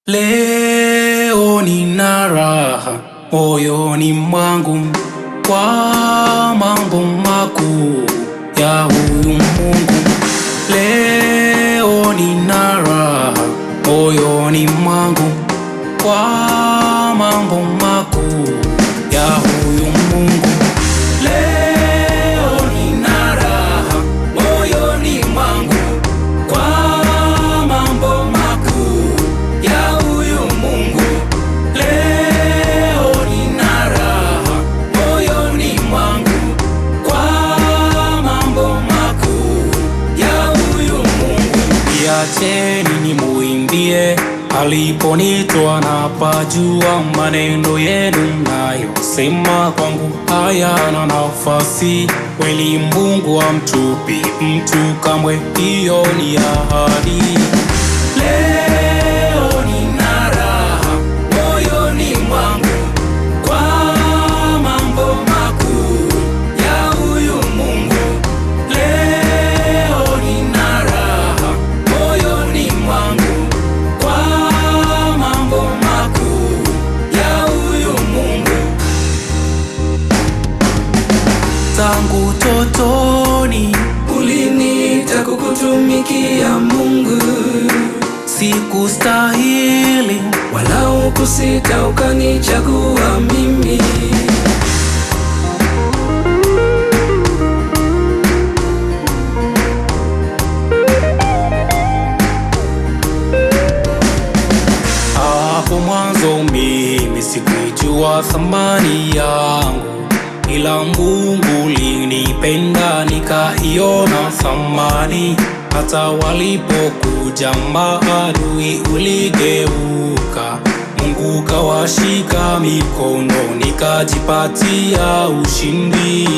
Leo nina raha moyoni mwangu kwa mambo makuu ya huyu Mungu. Leo nina raha moyoni mwangu kwa mambo makuu ya huyu Mungu. Leo nina raha moyoni mwangu kwa mambo makuu ya huyu Mungu. Leo nina raha moyoni mwangu kwa mambo makuu ya huyu Mungu. Niacheni nimuimbie, aliponitoa na pajua, maneno yenu nayosema kwangu hayana nafasi. Kweli Mungu hamtupi mtu kamwe, hiyo ni ahadi. Leo nina raha moyoni mwangu kwa mambo makuu ya huyu Mungu. Leo nina raha moyoni mwangu kwa mambo makuu ya huyu Mungu. Tangu totoni uliniita kukutumikia Mungu, sikustahili wala hukusita ukanichagua mimi. Hapo mwanzo mimi sikujua thamani yangu, ila Mungu linipenda nikaiona thamani. Hata walipokuja maadui uligeuka, Mungu kawashika mikono, nikajipatia ushindi.